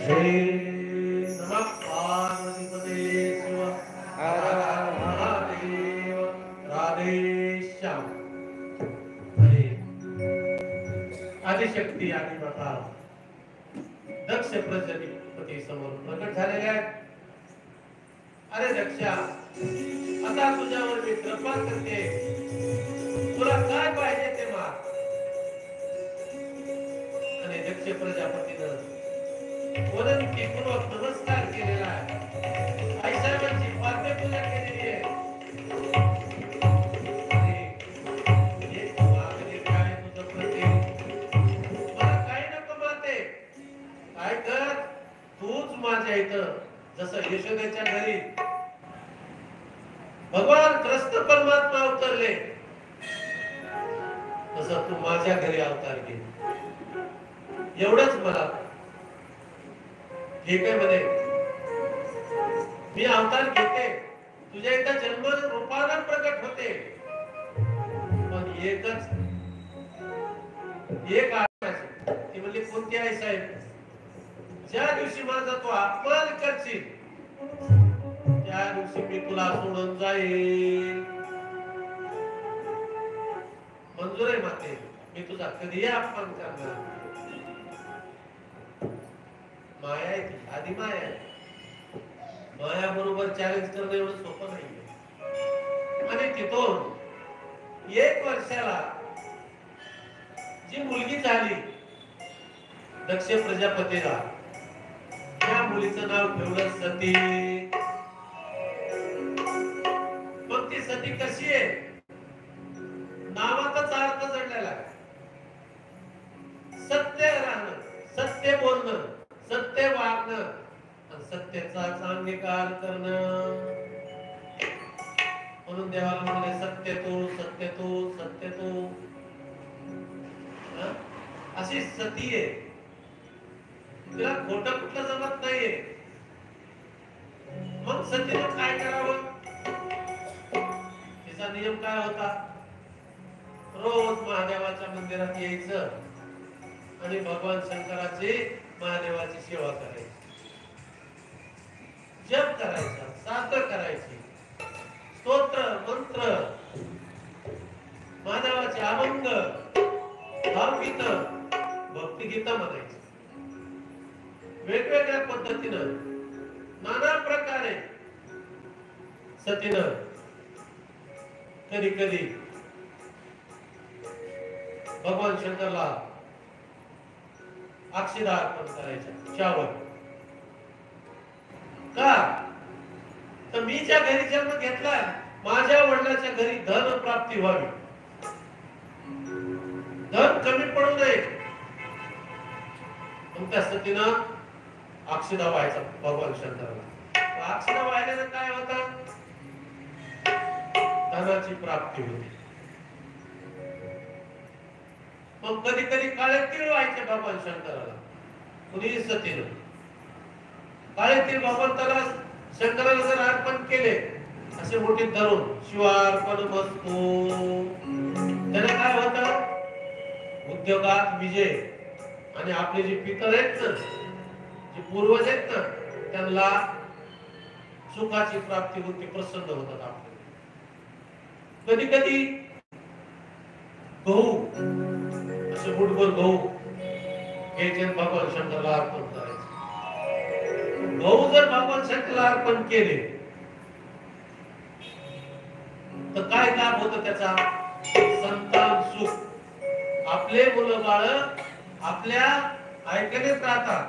नमः पार्वतीपते शिव हर हर महादेव राधे श्याम। आदिशक्ती आणि माता दक्ष प्रजापती समोर प्रकट झालेले आहेत। अरे दक्षा, आता तुझ्यावर मी कृपा करते, तुला काय पाहिजे ते माग। आणि दक्ष प्रजापतीनं विनंतीपूर्वक नमस्कार केलेला आहे। आईसाहेबांची पाद्यपूजा केलेली आहे। काय तुझं प्रति मला काही नको माते, काय कर तूच माझ्या इथं जसं यशोदेच्या घरी भगवान कृष्ण परमात्मा अवतरले, तसं तू माझ्या घरी अवतार घे, एवढंच मला ठीक आहे म्हणे। मी अवतार घेते, तुझ्या इथं जन्म रूपानं प्रकट होते, पण एक ती म्हणजे कोणती आहे साहेब? ज्या दिवशी माझा तू अपमान करशील त्या दिवशी मी तुला सोडून जाईल। मंजूर आहे माते, मी तुझा कधीही अपमान करणार। माया आहे ती, आधी माया आहे। माया बरोबर चॅलेंज करणं एवढं सोपं नाहीये। आणि तिथून 1 वर्षाला जी मुलगी झाली दक्ष प्रजापतीला, त्या मुलीचं नाव ठेवलं सती। मग ती सती कशी आहे? नावाचाच अर्थ जडलेला आहे। सत्य राहणं, सत्य बोलणं, सत्य वागणं आणि सत्याचा अंगीकार करणं। म्हणून देवाला म्हणले सत्य तू, सत्य तू, सत्य तू। अशी सती आहे, तिला खोटं कुठलं जमत नाहीये। मग सतीनं काय करावं? तिचा नियम काय होता? रोज महादेवाच्या मंदिरात यायचं आणि भगवान शंकराची महादेवाची सेवा करायची, जप करायचा, साधना करायची, स्तोत्र मंत्र, महादेवाचे अभंग, भावगीत, भक्तिगीत म्हणायची। वेगवेगळ्या पद्धतीनं नाना प्रकारे सतीनं कधी कधी भगवान शंकरला अक्षदा अर्पण करायच्या शावर। का तर मी ज्या घरी जन्म घेतला, माझ्या वडिलांच्या घरी धन प्राप्ती व्हावी, धन कमी पडू नये। मग त्या सतीनं अक्षदा व्हायचा भगवान शंकराला। अक्षदा व्हायला काय होतं? धनाची प्राप्ती होती। मग कधी कधी काळे तीळ व्हायचे भगवान शंकराला, कुणी सतीनं काळे तीळ भगवंताला शंकराला जर अर्पण केले असे मोठे धरून शिवार्पणमस्तु, त्याने काय होतं? उद्योगात विजय। आणि आपले जे पितर आहेत ना, जे पूर्वज आहेत ना, त्यांना सुखाची प्राप्ती होती, प्रसन्न होतात आपले। कधी कधी गहू, असे मुठभर गहू घ्यायचे, भगवान शंकराला अर्पण करायचे। गहू जर भगवान शंकराला अर्पण केले तर काय लाभ होतं त्याचा? संतान सुख। आपले मुलं बाळ आपल्या ऐकण्यात राहतात,